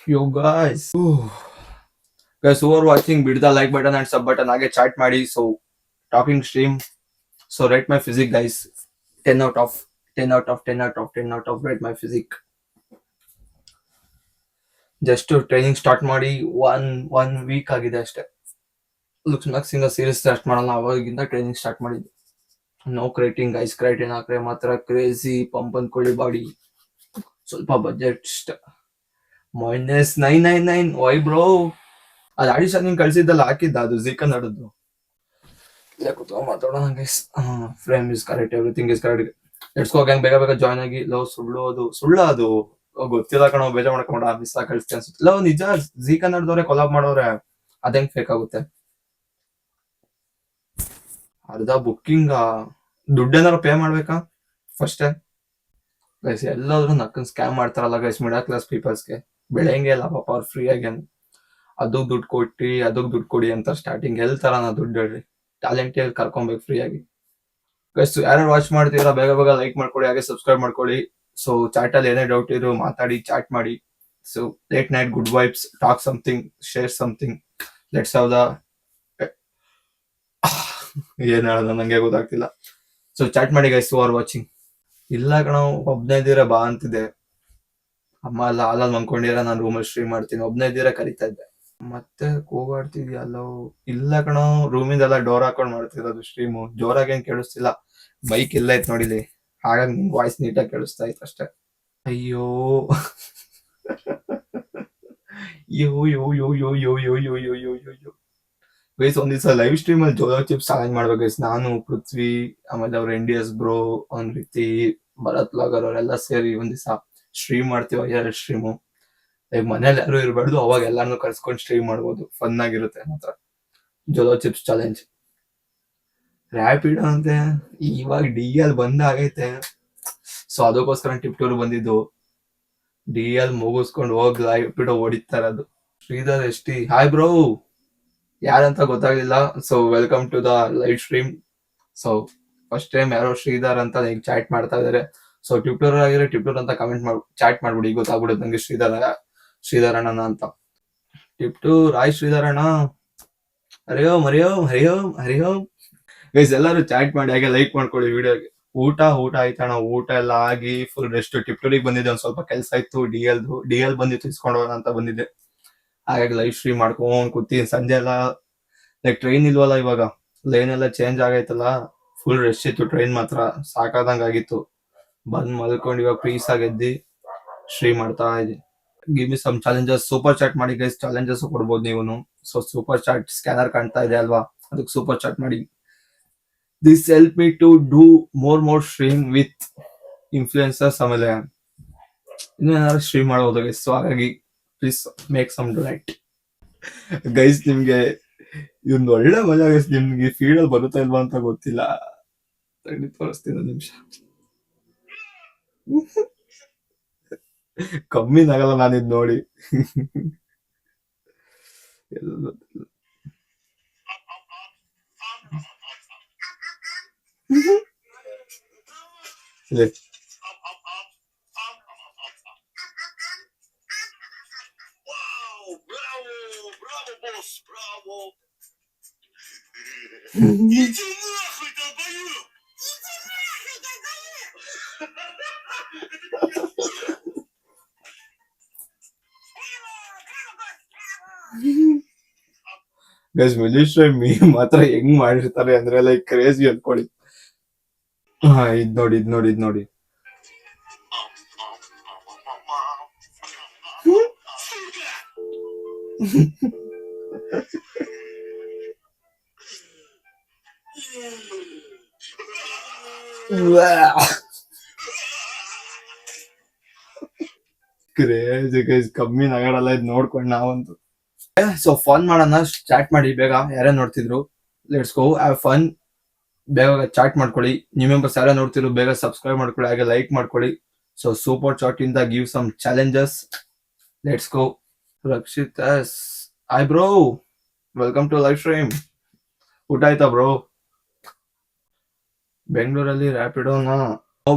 Yo guys. Ooh. Guys who are watching, beat the like button and sub button. Aage chat ಮಾಡಿ. So talking stream. So rate my physique guys. 10 out of 10 out of 10 out of 10 out of rate my physique. Just training start ಮಾಡಿ one week ಆಗಿದೆ ಅಷ್ಟೇ. Looks ಮ್ಯಾಕ್ಸಿಂದ series start ಮಾಡಲ್ಲ, ಅವಾಗಿಂದ training start ಮಾಡಿದ್ದೆ. No creatine guys, creatine ಹಾಕ್ರೆ ಮಾತ್ರ crazy pump ಅಂದ್ಕೊಳ್ಳಿ body. ಸ್ವಲ್ಪ ಬಜೆಟ್ -999. Why bro? ಅದು ಆಡಿಷನ್ ನಿಂಗೆ ಕಳ್ಸಿದ್ದಲ್ಲ, ಹಾಕಿದ್ದ ಅದು ಜೀ ಕನ್ನಡದ್ದು. ಇಲ್ಲ ಕೂತ್ಕೊಂಡು ಮಾತಾಡೋಣ guys. Frame is correct, everything is correct. Let's go gang, ಬೇಗ ಬೇಗ ಜಾಯ್ನ್ ಆಗಿ. ಲವ್ ಸುಳ್ಳು ಅದು ಗೊತ್ತಿಲ್ಲ ಕಣೋ, ಬೇಜಾರ್ ಮಾಡ್ಕೊಂಡ ಮಿಸ್ ಆಗಿ ಕಳಿಸ್ತೀನಿ ಅನ್ಸುತ್ತೆ. ಲವ್ ನಿಜ ಜೀ ಕನ್ನಡದವ್ರೆ ಕೊಲಾಬ್ ಮಾಡೋರೆ, ಅದೇಂಗ್ ಫೇಕ್ ಆಗುತ್ತೆ? ಅರ್ಧ ಬುಕ್ಕಿಂಗ್ ದುಡ್ಡೇನಾರು ಪೇ ಮಾಡ್ಬೇಕಾ ಫಸ್ಟ್? ಗೈಸ್ ಎಲ್ಲಾದ್ರೂ ನಕ್ಕನ್ ಸ್ಕ್ಯಾಮ್ ಮಾಡ್ತಾರಲ್ಲ ಗೈಸ್, ಮಿಡಲ್ ಕ್ಲಾಸ್ ಪೀಪಲ್ಸ್ಗೆ ಬೆಳೆಯಂಗೆ ಇಲ್ಲ ಪಾಪ ಅವ್ರು ಫ್ರೀ ಆಗಿ. ಅದಕ್ಕೆ ದುಡ್ಡು ಕೊಟ್ಟಿ ಅದಕ್ಕೆ ದುಡ್ಡು ಕೊಡಿ ಅಂತ ಸ್ಟಾರ್ಟಿಂಗ್ ಹೇಳ್ತಾರ. ನಾ ದುಡ್ಡು ಹೇಳ್ರಿ, ಟ್ಯಾಲೆಂಟ್ ಕರ್ಕೊಬೇಕು ಫ್ರೀ ಆಗಿ. ಗೈಸ್ ಯಾರು ವಾಚ್ ಮಾಡ್ತೀರಾ ಬೇಗ ಬೇಗ ಲೈಕ್ ಮಾಡ್ಕೊಳ್ಳಿ, ಹಾಗೆ ಸಬ್ಸ್ಕ್ರೈಬ್ ಮಾಡ್ಕೊಳ್ಳಿ. ಸೊ ಚಾಟ್ ಅಲ್ಲಿ ಏನೇ ಡೌಟ್ ಇರೋ ಮಾತಾಡಿ, ಚಾಟ್ ಮಾಡಿ. So late night good vibes, talk something, share something. Let's have the ಏನ್ ಹೇಳೋದು ನಂಗೆ ಗೊತ್ತಾಗ್ತಿಲ್ಲ. ಸೊ ಚಾಟ್ ಮಾಡಿ ಗೈಸ್, ಆರ್ ವಾಚಿಂಗ್. ಇಲ್ಲ ಕಣ, ಒಬ್ನೇ ಇದ್ದೀರಾ ಬಾ ಅಂತಿದೆ. ಅಮ್ಮ ಎಲ್ಲ ಹಾಲಲ್ಲಿ ಮಂಕೊಂಡಿರ, ನಾನು ರೂಮಲ್ಲಿ ಸ್ಟ್ರೀಮ್ ಮಾಡ್ತೀನಿ. ಒಬ್ನೇ ಇದ್ದೀರಾ ಕರಿತಾ ಇದ್ದೆ, ಮತ್ತೆ ಕೂಗಾಡ್ತಿದ್ಯಲ್ಲೋ. ಇಲ್ಲ ಕಣ, ರೂಮಿಂದೆಲ್ಲ ಡೋರ್ ಹಾಕೊಂಡ್ ಮಾಡ್ತಿರೋದು ಸ್ಟ್ರೀಮು. ಜೋರಾಗಿ ಏನ್ ಕೇಳಿಸ್ತಿಲ್ಲ, ಬೈಕ್ ಎಲ್ಲ ಐತ್ ನೋಡಿಲಿ, ಹಾಗಾಗಿ ನಿಮ್ ವಾಯ್ಸ್ ನೀಟಾಗಿ ಕೇಳಿಸ್ತಾ ಇತ್ತು ಅಷ್ಟೇ. ಅಯ್ಯೋ ಯೋ ಯೋ ಯೋ ಯೋ ಯೋ ಯೋ ಯೋ ಯೋ ಯೋ ಯೋ ಯೋ ಗೈಸ್, ಒಂದ್ ದಿವಸ ಲೈವ್ ಸ್ಟ್ರೀಮ್ ಅಲ್ಲಿ ಜೋಲೋ ಚಿಪ್ಸ್ ಚಾಲೆಂಜ್ ಮಾಡ್ಬೇಕು ಗೈಸ್. ನಾನು, ಪೃಥ್ವಿ, ಆಮೇಲೆ ಅವ್ರ NDS ಬ್ರೋ, ಅವ್ನ್ ರೀತಿ ಭರತ್ ಲಾಗರ್ ಅವರೆಲ್ಲ ಸೇರಿ ಒಂದ್ ದಿವಸ ಸ್ಟ್ರೀಮ್ ಮಾಡ್ತೀವಿ. ಎರಡು ಸ್ಟ್ರೀಮು ಲೈಕ್ ಮನೇಲಿ ಯಾರು ಇರಬಾರ್ದು, ಅವಾಗ ಎಲ್ಲಾನು ಕರ್ಸ್ಕೊಂಡು ಸ್ಟ್ರೀಮ್ ಮಾಡ್ಬೋದು, ಫನ್ ಆಗಿರುತ್ತೆ ಮಾತ್ರ. ಜೋಲೋ ಚಿಪ್ಸ್ ಚಾಲೆಂಜ್ ರ್ಯಾಪಿಡ್ ಅಂತೆ, ಇವಾಗ DL ಬಂದ ಆಗೈತೆ. ಸೊ ಅದಕ್ಕೋಸ್ಕರ ಟಿಪ್ ಟೂರ್ ಬಂದಿದ್ದು. DL ಮುಗಿಸ್ಕೊಂಡು ಹೋಗ್ ರ್ಯಾಪಿಡ್ ಹೊಡಿತಾ ಇರೋದು. Sridhar ST, hi bro. ಯಾರಂತ ಗೊತ್ತಾಗ್ಲಿಲ್ಲ, so welcome to the live stream. So first time ಯಾರೋ ಶ್ರೀಧರ್ ಅಂತ ಈಗ ಚಾಟ್ ಮಾಡ್ತಾ ಇದಾರೆ. ಸೊ ಟ್ವಿಟರ್ ಆಗಿರೋ ಟ್ವಿಟರ್ ಅಂತ ಕಮೆಂಟ್ ಮಾಡಿ ಚಾಟ್ ಮಾಡ್ಬಿಡಿ, ಗೊತ್ತಾಗ್ಬಿಡುತ್ತೆ ನಂಗೆ ಶ್ರೀಧರಣ್ಣ ಅಂತ. ಟಿಪ್ಟೂರ್ ಹಾಯ್ ಶ್ರೀಧರಣ್ಣ. ಹರಿ ಓಂ ಹರಿ ಓಂ ಹರಿ ಓಂ ಹರಿ ಓಂ. ಗೈಸ್ ಎಲ್ಲರೂ ಚಾಟ್ ಮಾಡಿ, ಹಾಗೆ ಲೈಕ್ ಮಾಡ್ಕೊಳ್ಳಿ ವಿಡಿಯೋಗೆ. ಊಟ ಆಯ್ತಣ್ಣ, ಊಟ ಎಲ್ಲ ಆಗಿ ಫುಲ್ ರೆಸ್ಟ್. ಟಿಪ್ಟೂರಿಗೆ ಬಂದಿದ್ದೆ, ಒಂದ್ ಸ್ವಲ್ಪ ಕೆಲಸ ಇತ್ತು. DL ಬಂದಿತ್ತು, ಇಸ್ಕೊಂಡು ಹೋಗೋಣ ಅಂತ ಬಂದಿದ್ದೆ. ಹಾಗಾಗಿ ಲೈವ್ ಸ್ಟ್ರೀಮ್ ಮಾಡ್ಕೊಂಡ್ ಕೂತೀನಿ. ಸಂಜೆ ಎಲ್ಲ ಲೈಕ್ ಟ್ರೈನ್ ಇಲ್ವಲ್ಲ ಇವಾಗ, ಲೈನ್ ಎಲ್ಲ ಚೇಂಜ್ ಆಗೈತಲ್ಲ, ಫುಲ್ ರಶ್ ಇತ್ತು. ಟ್ರೈನ್ ಮಾತ್ರ ಸಾಕಾದಂಗ ಆಗಿತ್ತು. ಬಂದ್ ಮಲ್ಕೊಂಡು ಇವಾಗ ಪೀಸ್ ಆಗಿ ಸ್ಟ್ರೀಮ್ ಮಾಡ್ತಾ ಇದ್ದೀನಿ. Give me some challenges. Super chat ಮಾಡಿ ಗೈಸ್, ಚಾಲೆಂಜಸ್ ಕೊಡ್ಬೋದು ನೀವು. ಸೊ ಸೂಪರ್ ಚಾಟ್ ಸ್ಕ್ಯಾನರ್ ಕಾಣ್ತಾ ಇದೆ ಅಲ್ವಾ, ಅದಕ್ಕೆ ಸೂಪರ್ ಚಾಟ್ ಮಾಡಿ. This help me to do more stream with influencers. ಆಮೇಲೆ ಇನ್ನೇನಾದ್ರು ಸ್ಟ್ರೀಮ್ ಮಾಡ್ಬೋದು ಗೈಸ್. ಸೊ ಹಾಗಾಗಿ please make some donate guys. ನಿಮ್ಗೆ ಇದೊಂದು ಒಳ್ಳೆ ಮಜಾ ಗೈಸ್. ನಿಮ್ಗೆ ಫೀಡ್ ಅಲ್ಲಿ ಬರುತ್ತಾ ಇಲ್ವಾ ಅಂತ ಗೊತ್ತಿಲ್ಲ, ತೋರಿಸ್ತೀನಿ ನಿಮಿಷ. ಕಮ್ಮಿನಾಗಲ್ಲ ನಾನು ಇದ್ ನೋಡಿ. ಇಲ್ಲಿ ಗೈಸ್ ಮಿಲಿಟ್ರಿ ಮೀಮ್ ಮಾತ್ರ ಹೆಂಗ್ ಮಾಡಿರ್ತಾರೆ ಅಂದ್ರೆ ಲೈಕ್ ಕ್ರೇಜಿ ಅನ್ಕೊಳ್ಳಿ. ಹಾ ಇದ್ ನೋಡಿ. ಕ್ರೇಜಿ ಗೈಸ್, ಕಮ್ಮಿ ನಗಡಲ್ಲ ಇದ್ ನೋಡ್ಕೊಂಡು ನಾವಂತೂ. ಸೊ ಫನ್ ಮಾಡೋಣ, ಚಾಟ್ ಮಾಡಿ ಬೇಗ. ಯಾರೇ ನೋಡ್ತಿದ್ರು, ಲೆಟ್ಸ್ ಗೋ ಹ್ಯಾವ್ ಫನ್. ಬೇಗ ಚಾಟ್ ಮಾಡ್ಕೊಳ್ಳಿ. ನ್ಯೂ ಮೆಂಬರ್ಸ್ ಯಾರೇ ನೋಡ್ತಿದ್ರು ಬೇಗ ಸಬ್ಸ್ಕ್ರೈಬ್ ಮಾಡ್ಕೊಳ್ಳಿ, ಹಾಗೆ ಲೈಕ್ ಮಾಡ್ಕೊಳ್ಳಿ. ಸೊ ಸೂಪರ್ ಚಾಟ್ ಇಂದ give some challenges. Let's go. Rakshit S, hi bro, welcome to live stream. ಊಟ ಆಯ್ತಾ ಬ್ರೋ? ಬೆಂಗಳೂರಲ್ಲಿ ರ್ಯಾಪಿಡೋನಾ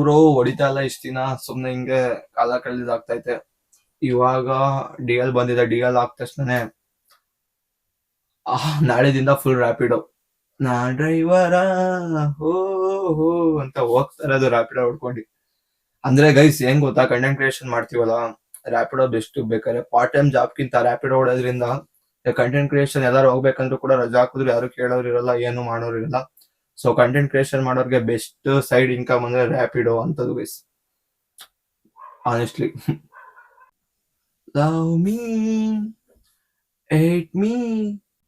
ಬ್ರೋ? ಹೊಡಿತಾ ಇಲ್ಲ ಇಷ್ಟ ದಿನ, ಸುಮ್ನೆ ಹಿಂಗೆ ಕಾಲ ಕಳೆದಾಗ್ತೈತೆ. ಇವಾಗ ಡಿ ಎಲ್ ಬಂದಿದೆ. ಡಿ ಎಲ್ ಆದ ತಕ್ಷಣನೇ ನಾಳೆದಿಂದ ಫುಲ್ ರ್ಯಾಪಿಡೋ. ನಾ ಡ್ರೈವರ ಹೋ ಹೋ ಅಂತ ಹೋಗ್ತಾರೆ ಅದು ರ್ಯಾಪಿಡೋ ಹೊಡ್ಕೊಂಡು. ಅಂದ್ರೆ ಗೈಸ್ ಹೆಂಗ್ ಗೊತ್ತಾ, ಕಂಟೆಂಟ್ ಕ್ರಿಯೇಷನ್ ಮಾಡ್ತೀವಲ್ಲ, ರ್ಯಾಪಿಡೋ ಬೆಸ್ಟ್. ಬೇಕಾದ್ರೆ ಪಾರ್ಟ್ ಟೈಮ್ ಜಾಬ್ಗಿಂತ ರ್ಯಾಪಿಡೋ ಹೊಡೋದ್ರಿಂದ ಕಂಟೆಂಟ್ ಕ್ರಿಯೇಷನ್ ಎಲ್ಲಾರು ಹೋಗ್ಬೇಕಂದ್ರೂ ಕೂಡ ರಜಾ ಹಾಕಿದ್ರು ಯಾರು ಕೇಳೋರು ಇರಲ್ಲ, ಏನು ಮಾಡೋರು ಇರಲ್ಲ. ಸೊ ಕಂಟೆಂಟ್ ಕ್ರಿಯೇಷನ್ ಮಾಡೋರ್ಗೆ ಬೆಸ್ಟ್ ಸೈಡ್ ಇನ್ಕಮ್ ಅಂದ್ರೆ ರ್ಯಾಪಿಡೋ ಅಂತದ್ದು guys, honestly. Love me hate me,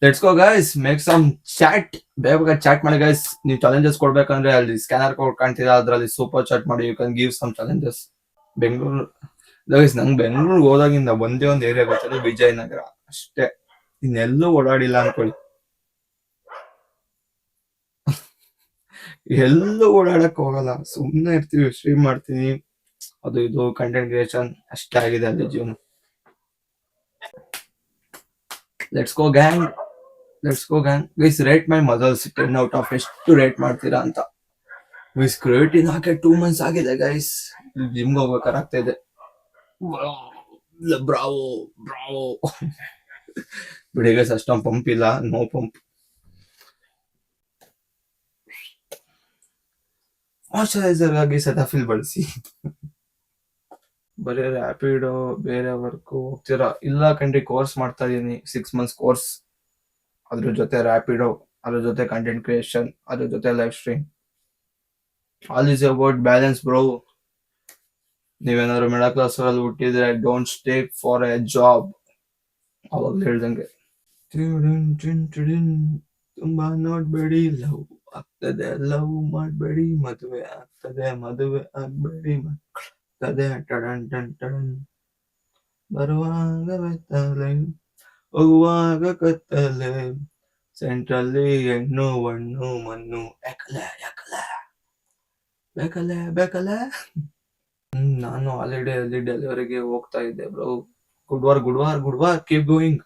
let's go guys, make some chat. ಬೇಗ ಚಾಟ್ ಮಾಡಿ ಗೈಸ್. ನೀವು ಚಾಲೆಂಜಸ್ ಕೊಡ್ಬೇಕಂದ್ರೆ ಅಲ್ಲಿ ಸ್ಕ್ಯಾನರ್ ಕೋಡ್ ಕಾಣ್ತಿದೆ, ಅದ್ರಲ್ಲಿ ಸೂಪರ್ ಚಾಟ್ ಮಾಡಿ. You can give some challenges. Bengaluru guys, ನಂಗೆ ಬೆಂಗಳೂರಿಗೆ ಹೋದಾಗಿಂದ ಒಂದೇ ಒಂದು ಏರಿಯಾ ಗೊತ್ತದು, ವಿಜಯನಗರ ಅಷ್ಟೇ. ಇನ್ನೆಲ್ಲೂ ಓಡಾಡಿಲ್ಲ ಅನ್ಕೊಳ್ಳಿ. ಎಲ್ಲೂ ಓಡಾಡಕ್ ಹೋಗಲ್ಲ, ಸುಮ್ಮನೆ ಇರ್ತೀವಿ, ಸ್ಟ್ರೀಮ್ ಮಾಡ್ತೀನಿ, ಅದು ಇದು ಕಂಟೆಂಟ್ ಕ್ರಿಯೇಷನ್ ಅಷ್ಟೇ ಆಗಿದೆ ಅಲ್ಲಿ ಜೀವನ. Let's go gang, let's go gang. Guys rate my muscles 10 out of ಎಷ್ಟು ರೇಟ್ ಮಾಡ್ತೀರಾ ಅಂತ. ಗೈಸ್ ಕ್ರಿಯೇಟಿನ್ ಹಾಕಿ 2 months ಆಗಿದೆ ಗೈಸ್. ಜಿಮ್ಗೆ ಹೋಗ್ಬೇಕಾಗ್ತಾ ಇದೆ. Bravo Bravo. ಬಿಡಿ ಗೈಸ್, ಅಷ್ಟೊಂದು ಪಂಪ್ ಇಲ್ಲ, ನೋ ಪಂಪ್. ಮಾಯಶ್ಚರೈಸರ್ ಆಗಿ ಸೆಟಾಫಿಲ್ ಬಳಸಿ. ಬರೀ ರ್ಯಾಪಿಡೋ ಬೇರೆ ವರ್ಕ್ ಹೋಗ್ತೀರಾ? ಇಲ್ಲ ಕಣ್ರಿ, ಕೋರ್ಸ್ ಮಾಡ್ತಾ ಇದೀನಿ, 6 months ಕೋರ್ಸ್. ಅದ್ರ ಜೊತೆ ರ್ಯಾಪಿಡೋ, ಅದ್ರ ಜೊತೆ ಕಂಟೆಂಟ್ ಕ್ರಿಯೇಷನ್, ಅದ್ರ ಜೊತೆ live stream. All is about balance bro. ನೀವೇನಾದ್ರು ಮಿಡಲ್ ಕ್ಲಾಸ್ ಅಲ್ಲಿ ಹುಟ್ಟಿದ್ರೆ don't stay for a job. ಅವಾಗ್ಲೂ ಹೇಳ್ದಂಗೆ ತುಂಬಾ ನೋಡ್ಬೇಡಿ, ಲವ್ ಆಗ್ತದೆ, ಲವ್ ಮಾಡ್ಬೇಡಿ, ಮದುವೆ ಆಗ್ತದೆ, ಮದುವೆ ಆಗ್ಬೇಡಿ, ಮಕ್ಕಳಾಗ್ತದೆ, ಟಡನ್ ಟನ್ ಟಡನ್. ಬರುವಾಗ ಬೆತ್ತಲೆ, ಹೋಗುವಾಗ ಕತ್ತಲೆ, ಸೆಂಟ್ರಲ್ಲಿ ಹೆಣ್ಣು ಹಣ್ಣು ಮಣ್ಣು, ಯಾಕಲೆ ಯಾಕಲೆ ಬೇಕಲೆ ಬೇಕಲೆ. ನಾನು ಹಾಲಿಡೇಯಲ್ಲಿ ಡೆಲಿವರಿಗೆ ಹೋಗ್ತಾ ಇದ್ದೆ bro. Good war keep going.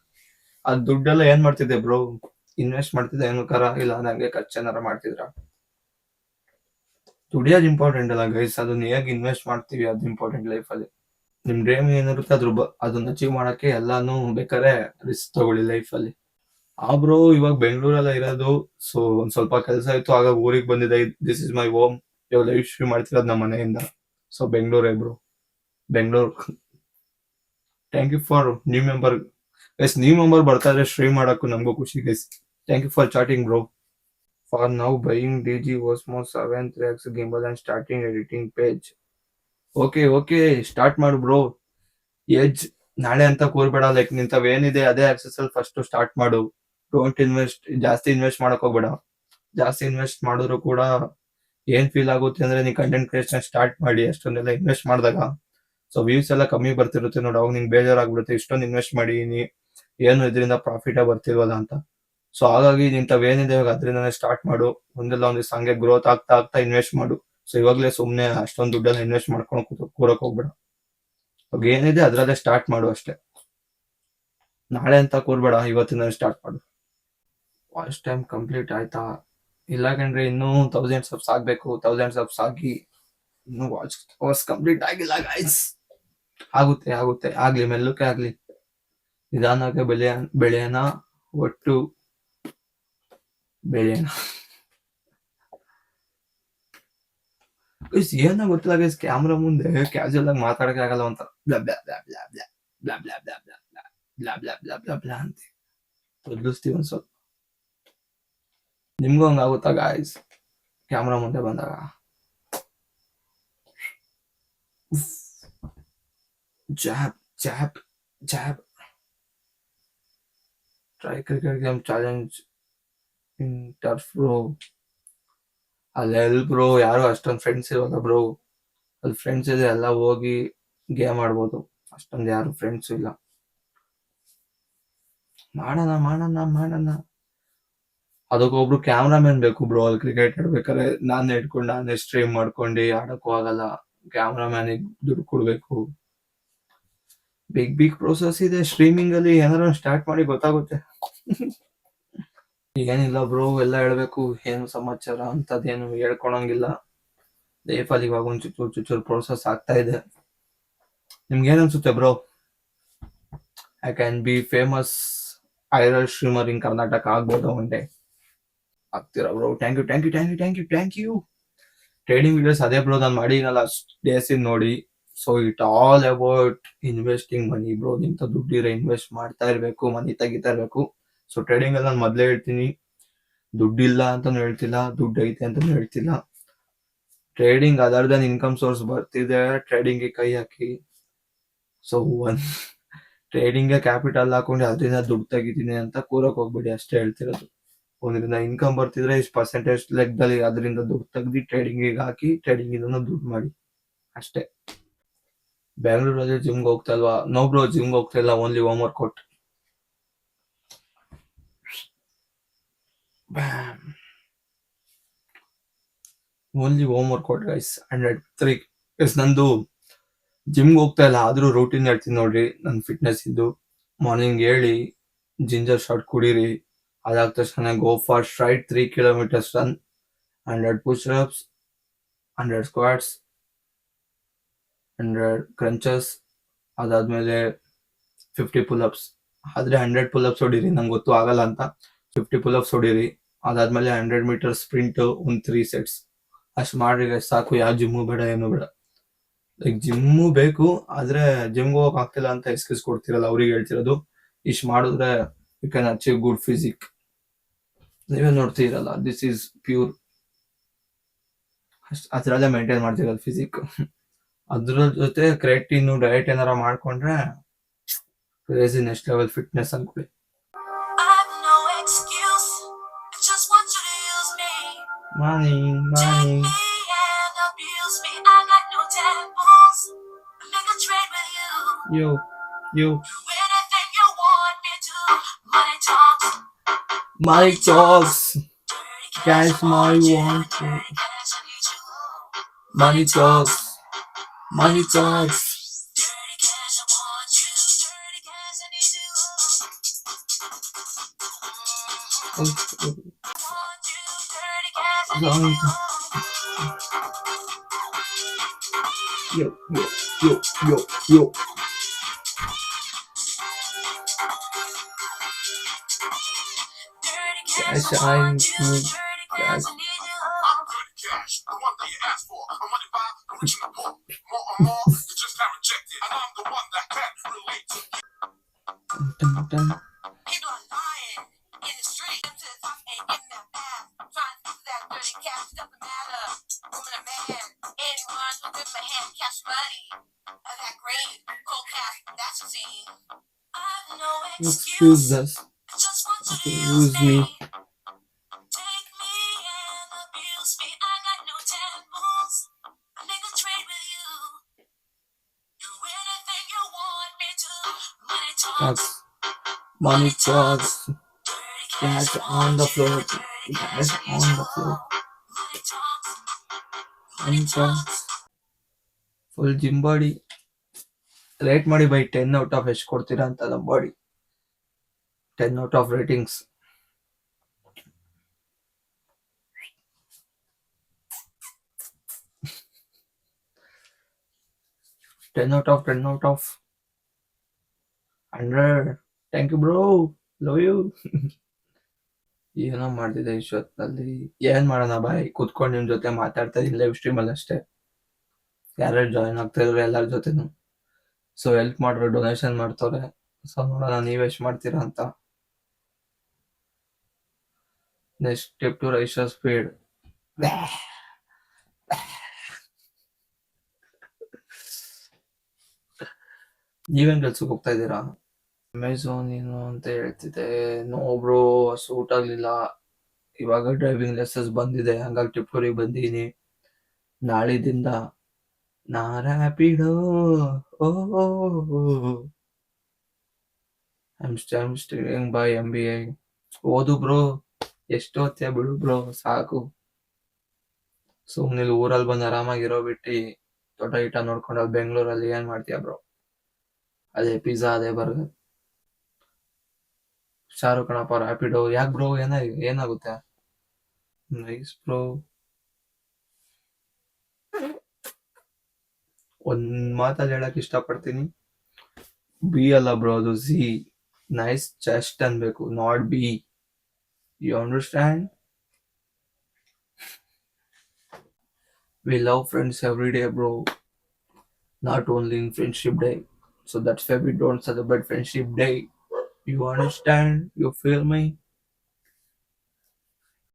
ಅದ್ ದುಡ್ಡೆಲ್ಲ ಏನ್ ಮಾಡ್ತಿದ್ದೆ ಬ್ರೋ? ಇನ್ವೆಸ್ಟ್ ಮಾಡ್ತಿದ್ದೆ ಏನು ಕರ, ಇಲ್ಲ ನಂಗೆ ಖರ್ಚೇನಾರ ಮಾಡ್ತಿದ್ರ? ದುಡಿಯೋದು ಇಂಪಾರ್ಟೆಂಟ್ ಅಲ್ಲ ಗೈಸ್, ಅದನ್ನ ಹೇಗೆ ಇನ್ವೆಸ್ಟ್ ಮಾಡ್ತೀವಿ ಅದು ಇಂಪಾರ್ಟೆಂಟ್ ಲೈಫ್ ಅಲ್ಲಿ. ನಿಮ್ ಡ್ರೀಮ್ ಏನಿರುತ್ತೆ ಅದನ್ನ ಅಚೀವ್ ಮಾಡಕ್ಕೆ ಎಲ್ಲಾನು ಬೇಕಾದ್ರೆ ರಿಸ್ಕ್ ತಗೊಳ್ಳಿ ಲೈಫ್ ಅಲ್ಲಿ. ಬ್ರೋ ಇವಾಗ ಬೆಂಗಳೂರೆಲ್ಲ ಇರೋದು, ಸೊ ಒಂದ್ ಸ್ವಲ್ಪ ಕೆಲಸ ಇತ್ತು, ಆಗ ಊರಿಗೆ ಬಂದಿದೆ. This is my home. ಇವಾಗ ಲೈಫ್ ಸ್ಟ್ರೀಮ್ ಮಾಡ್ತಿರೋದು ನಮ್ಮ ಮನೆಯಿಂದ. ಸೊ ಬೆಂಗಳೂರೇ bro, Bengaluru. Thank you for new member guys. New member ಬರ್ತಾ ಇದ್ರೆ ಸ್ಟ್ರೀಮ್ ಮಾಡಕ್ಕೂ ನಮಗೂ ಖುಷಿ guys. Thank you for chatting bro. For now, buying DG Osmo 7 3x gimbal and starting editing page. Okay start ಮಾಡು ಬ್ರೋ. ಏಜ್ ನಾಳೆ ಅಂತ ಕೂರ್ಬೇಡ. Like ನಿಂತವ್ ಏನಿದೆ ಅದೇ ಆಕ್ಸೆಸ್ ಅಲ್ಲಿ ಫಸ್ಟ್ ಸ್ಟಾರ್ಟ್ ಮಾಡು. ಡೋಂಟ್ ಇನ್ವೆಸ್ಟ್, ಜಾಸ್ತಿ ಇನ್ವೆಸ್ಟ್ ಮಾಡಕ್ ಹೋಗ್ಬೇಡ. ಜಾಸ್ತಿ ಇನ್ವೆಸ್ಟ್ ಮಾಡಿದ್ರು ಕೂಡ ಏನ್ ಫೀಲ್ ಆಗುತ್ತೆ ಅಂದ್ರೆ, ನೀ ಕಂಟೆಂಟ್ ಕ್ರಿಯೇಷನ್ ಸ್ಟಾರ್ಟ್ ಮಾಡಿ ಅಷ್ಟೊಂದೆಲ್ಲ ಇನ್ವೆಸ್ಟ್ ಮಾಡಿದಾಗ ಸೊ ವ್ಯೂಸ್ ಎಲ್ಲ ಕಮ್ಮಿ ಬರ್ತಿರುತ್ತೆ ನೋಡಿ, ಅವಾಗ ನಿಂಗೆ ಬೇಜಾರಾಗ್ಬಿಡುತ್ತೆ, ಇಷ್ಟೊಂದು ಇನ್ವೆಸ್ಟ್ ಮಾಡಿ ಏನು ಇದರಿಂದ ಪ್ರಾಫಿಟ್ ಬರ್ತಿಲ್ವಲ್ಲ ಅಂತ. ಸೊ ಹಾಗಾಗಿ ನಿಂತವ್ ಏನಿದೆ ಇವಾಗ ಅದರಿಂದನೇ ಸ್ಟಾರ್ಟ್ ಮಾಡು. ಒಂದೆಲ್ಲ ಒಂದ್ ಹಂಗೆ ಗ್ರೋತ್ ಆಗ್ತಾ ಆಗ್ತಾ ಇನ್ವೆಸ್ಟ್ ಮಾಡು. ಸೊ ಇವಾಗ್ಲೇ ಸುಮ್ನೆ ಅಷ್ಟೊಂದು ದುಡ್ಡೆಲ್ಲ ಇನ್ವೆಸ್ಟ್ ಮಾಡ್ಕೊಂಡು ಕೂರಕ್ ಹೋಗ್ಬೇಡ. ಇವಾಗ ಏನಿದೆ ಅದ್ರಲ್ಲೇ ಸ್ಟಾರ್ಟ್ ಮಾಡು ಅಷ್ಟೇ. ನಾಳೆ ಅಂತ ಕೂರ್ಬೇಡ, ಇವತ್ತಿನ ಸ್ಟಾರ್ಟ್ ಮಾಡು. ವಾಚ್ ಟೈಮ್ ಕಂಪ್ಲೀಟ್ ಆಯ್ತಾ? ಇಲ್ಲ ಕಣ್ರಿ, ಇನ್ನೂ 1000 ಸಬ್ಸ್ ಆಗ್ಬೇಕು. 1000 ಸಬ್ಸ್ ಆಗಿ ಇನ್ನೂ ವಾಚ್ ಅವರ್ಸ್ ಕಂಪ್ಲೀಟ್ ಆಗಿಲ್ಲ ಗೈಸ್. ಆಗುತ್ತೆ ಆಗ್ಲಿ, ಮೆಲ್ಲಕ್ಕೆ ಆಗ್ಲಿ, ನಿಧಾನಕ್ಕೆ ಬೆಳೆಯೋಣ, ಒಟ್ಟು ಬೆಳೆಯೋಣ. ಏನೋ ಗೊತ್ತಿಲ್ಲ ಗೈಸ್, ಕ್ಯಾಮ್ರಾ ಮುಂದೆ ಕ್ಯಾಶುಯಲ್ ಆಗಿ ಮಾತಾಡಕ್ಕೆ ಆಗಲ್ಲ ಅಂತ blah blah blah blah blah blah blah blah blah blah blah blah blah blah ಅಂತ ಬದಲಿಸ್ತೀವಿ ಒಂದ್ ಸ್ವಲ್ಪ. ನಿಮ್ಗೂ ಹಂಗಾಗುತ್ತಾ ಗಾಯ್ಸ್ ಕ್ಯಾಮ್ರಾ ಮುಂದೆ ಬಂದಾಗ? Job job job. Try cricket game challenge in turf bro. ಅಲ್ಲಿ ಬ್ರೋ ಯಾರು ಅಷ್ಟೊಂದು ಫ್ರೆಂಡ್ಸ್ ಇರೋಲ್ಲ ಬ್ರೋ. ಅಲ್ಲಿ ಫ್ರೆಂಡ್ಸ್ ಇದೆ, ಎಲ್ಲ ಹೋಗಿ ಗೇಮ್ ಆಡ್ಬೋದು. ಅಷ್ಟೊಂದು ಯಾರು ಫ್ರೆಂಡ್ಸ್ ಇಲ್ಲ. ಮಾಡೋಣ. ಅದಕ್ಕೊಬ್ರು ಕ್ಯಾಮ್ರಾಮನ್ ಬೇಕು ಬ್ರೋ. ಅಲ್ಲಿ ಕ್ರಿಕೆಟ್ ಆಡ್ಬೇಕಾದ್ರೆ ನಾನೇ ಇಟ್ಕೊಂಡು ನಾನೇ ಸ್ಟ್ರೀಮ್ ಮಾಡ್ಕೊಂಡು ಆಡಕ್ಕೂ ಆಗಲ್ಲ. ಕ್ಯಾಮ್ರಾಮನಿಗೆ ದುಡ್ಡು ಕೊಡ್ಬೇಕು. ಬಿಗ್ ಪ್ರೋಸೆಸ್ ಇದೆ ಸ್ಟ್ರೀಮಿಂಗ್ ಅಲ್ಲಿ. ಏನಾರ ಸ್ಟಾರ್ಟ್ ಮಾಡಿ ಗೊತ್ತಾಗುತ್ತೆ. ಏನಿಲ್ಲ ಬ್ರೋ, ಎಲ್ಲ ಹೇಳ್ಬೇಕು. ಏನು ಸಮಾಚಾರ ಅಂತದೇನು ಹೇಳ್ಕೊಳಂಗಿಲ್ಲ. ಲೈಫಲ್ಲಿ ಇವಾಗ ಒಂದ್ ಚೂರು ಪ್ರೋಸೆಸ್ ಆಗ್ತಾ ಇದೆ. ನಿಮ್ಗೆ ಏನ್ ಅನ್ಸುತ್ತೆ bro? I can be famous IRL streamer in Karnataka ಆಗ್ಬೋದು ಒನ್ ಡೇ. ಆಗ್ತೀರಾ bro? Thank you thank you thank you thank you thank you. Trading videos ಅದೇ ಬ್ರೋ ನಾನು ಮಾಡಿನಲ್ಲ ಡೇಸ್ ನೋಡಿ. So it all about investing money bro. ನಿಂತ ದುಡ್ಡಿದ್ರೆ invest ಮಾಡ್ತಾ ಇರ್ಬೇಕು, ಮನಿ ತೆಗಿತಾ ಇರ್ಬೇಕು. ಸೊ ಟ್ರೇಡಿಂಗ್ ಅಲ್ಲಿ ನಾನು ಮೊದಲೇ ಹೇಳ್ತೀನಿ, ದುಡ್ಡಿಲ್ಲ ಅಂತಾನು ಹೇಳ್ತಿಲ್ಲ, ದುಡ್ಡು ಐತೆ ಅಂತಾನು ಹೇಳ್ತಿಲ್ಲ. Trading other than income source ಬರ್ತಿದೆ, ಟ್ರೇಡಿಂಗ್ ಗೆ ಕೈ ಹಾಕಿ. ಸೊ ಒಂದ್ ಟ್ರೇಡಿಂಗ್ ಗೆ ಕ್ಯಾಪಿಟಲ್ ಹಾಕೊಂಡು ಅದರಿಂದ ದುಡ್ಡು ತೆಗಿತೀನಿ ಅಂತ ಕೂರಕ್ ಹೋಗ್ಬೇಡಿ, ಅಷ್ಟೇ ಹೇಳ್ತಿರೋದು. ಒಂದ್ರಿಂದ ಇನ್ಕಮ್ ಬರ್ತಿದ್ರೆ ಇಷ್ಟು ಪರ್ಸೆಂಟೇಜ್ ಲೆಕ್ಕದಲ್ಲಿ ಅದರಿಂದ ದುಡ್ಡು ತೆಗ್ದು ಟ್ರೇಡಿಂಗ್ ಹಾಕಿ, ಟ್ರೇಡಿಂಗ್ ಇಂದ ದುಡ್ಡು ಮಾಡಿ ಅಷ್ಟೇ. ಬ್ಯಾಂಗ್ಳೂರಲ್ಲಿ ಜಿಮ್ಗೆ ಹೋಗ್ತಾ ಇಲ್ವಾ? ನೋ ಬ್ರೋ, ಜಿಮ್ಗೆ ಹೋಗ್ತಾ ಇಲ್ಲ, only home workout. Only home workout guys. 103 ಎಸ್ ನಂದು ಜಿಮ್ಗೆ ಹೋಗ್ತಾ ಇಲ್ಲ, ಆದ್ರೂ ರೂಟೀನ್ ಹೇಳ್ತೀನಿ ನೋಡ್ರಿ. ನನ್ನ ಫಿಟ್ನೆಸ್ ಇದ್ದು ಮಾರ್ನಿಂಗ್ ಹೇಳಿ ಜಿಂಜರ್ ಶಾಟ್ ಕುಡೀರಿ. ಅದಾದ ತಕ್ಷಣ go for straight 3 kilometres run, 100 push ups, 100 squats, 100 crunches, ಅದಾದ್ಮೇಲೆ 50 ಪುಲ್ ಅಪ್ಸ್. ಆದ್ರೆ 100 ಪುಲ್ ಅಪ್ಸ್ ಹೊಡೀರಿ, ನಂಗೆ ಗೊತ್ತು ಆಗಲ್ಲ ಅಂತ. 50 ಪುಲ್ ಅಪ್ಸ್ ಹೊಡೀರಿ. ಅದಾದ್ಮೇಲೆ 100 ಮೀಟರ್ ಸ್ಪ್ರಿಂಟ್ ಒಂದು 3 ಸೆಟ್ಸ್ ಅಷ್ಟು ಮಾಡ್ರಿ ಸಾಕು. ಯಾವ ಜಿಮ್ಮು ಬೇಡ, ಏನು ಬೇಡ. ಲೈಕ್ ಜಿಮ್ಮು ಬೇಕು, ಆದ್ರೆ ಜಿಮ್ಗೆ ಹೋಗಕ್ ಆಗ್ತಿಲ್ಲ ಅಂತ ಎಕ್ಸ್ಕ್ಯೂಸ್ ಕೊಡ್ತಿರಲ್ಲ, ಅವ್ರಿಗೆ ಹೇಳ್ತಿರೋದು. ಇಷ್ಟು ಮಾಡಿದ್ರೆ you can achieve good physique. ನೀವೇ ನೋಡ್ತೀರಲ್ಲ, ದಿಸ್ ಈಸ್ ಪ್ಯೂರ್. ಅದ್ರಲ್ಲೇ ಮೇಂಟೈನ್ ಮಾಡ್ತಿರೋದು ಫಿಸಿಕ್. ಅದ್ರ ಜೊತೆ ಕ್ರಿಯೇಟಿನ್ ಡಯಟ್ ಏನಾರ ಮಾಡ್ಕೊಂಡ್ರೆ ಕ್ರೇಜಿ ನೆಕ್ಸ್ಟ್ ಲೆವೆಲ್ ಫಿಟ್ನೆಸ್ ಅನ್ಕೊಳ್ಳಿ. ಮನಿ ಮನಿ ಯೋ ಯೋ Money talks, cash my want. Money talks, money talks. Yo yo yo yo yo. Cash I need, cash. Excuse us. Excuse me. Talks. Money talks. Cash on the floor. Cash on the floor. Money talks. Full gym body. Rate ಮಾಡಿ by 10 out of ಎಷ್ಟು ಕೊಡ್ತೀರಾ ಅಂತ ನಮ್ಮ ಬಾಡಿ. 10 out of ratings. Ten out of 100. Thank you bro, love you. ಏನೋ ಮಾಡ್ತಿದ್ದೆ ಇಷ್ಟೊತ್ತಿನಲ್ಲಿ, ಏನ್ ಮಾಡೋಣ ಬಾಯ್, ಕುತ್ಕೊಂಡು ನಿಮ್ ಜೊತೆ ಮಾತಾಡ್ತಾ ಇದ್ದೀನಿ ಲೈವ್ ಸ್ಟ್ರೀಮ್ ಅಲ್ಲಿ ಅಷ್ಟೇ. ಯಾರ್ಯಾರು ಜಾಯಿನ್ ಆಗ್ತಾ ಇದ್ರು ಎಲ್ಲರ ಜೊತೆನು. ಸೊ ಹೆಲ್ಪ್ ಮಾಡ್ರು, ಡೊನೇಷನ್ ಮಾಡ್ತವ್ರೆ. ಸೊ ನೋಡೋಣ ನೀವ್ ಎಷ್ಟು ಮಾಡ್ತೀರಾ ಅಂತ. Next step to raise speed. ನೀವೇನ್ ಕೆಲ್ಸಕ್ಕೆ ಹೋಗ್ತಾ ಇದ್ದೀರಾ? ಅಮೆಝಾನ್ ಏನು ಅಂತ ಹೇಳ್ತಿದ್ದೆ. ನೋ ಬ್ರೋ, ಸೂಟ್ ಆಗ್ಲಿಲ್ಲ. ಇವಾಗ ಡ್ರೈವಿಂಗ್ ಲೆಸನ್ಸ್ ಬಂದಿದೆ, ಹಂಗಾಗಿ ಟಿಪ್ಪೂರಿಗೆ ಬಂದೀನಿ. ನಾಳಿದಿಂದ ನಾ Rapido. I'm studying by MBA. ಓದು ಬ್ರೋ, ಎಷ್ಟು ಹೊತ್ತೇ ಬಿಡು ಬ್ರೋ, ಸಾಕು. ಸುಮ್ನೆ ಊರಲ್ಲಿ ಬಂದು ಆರಾಮಾಗಿರೋ ಬಿಟ್ಟು ದೊಡ್ಡ ಈಟ ನೋಡ್ಕೊಂಡು ಬೆಂಗಳೂರಲ್ಲಿ ಏನ್ ಮಾಡ್ತೀಯ ಬ್ರೋ? ಅದೇ ಪಿಜ್ಜಾ, ಅದೇ ಬರ್ಗರ್. ಶಾರುಖ್ ಕಣಪ್ಪ, ರ್ಯಾಪಿಡೋ ಯಾಕೆ ಬ್ರೋ, ಏನಾಗುತ್ತೆ? Nice bro. ಒಂದ್ ಮಾತಲ್ಲಿ ಹೇಳಕ್ ಇಷ್ಟಪಡ್ತೀನಿ, ಬಿ ಅಲ್ಲ ಬ್ರೋ, ಅದು ಸಿ. ನೈಸ್ ಚೆಸ್ಟ್ ಅನ್ಬೇಕು, not B. You understand? We love friends every day bro, not only in friendship day. So that's why we don't celebrate friendship day. You understand? You feel me?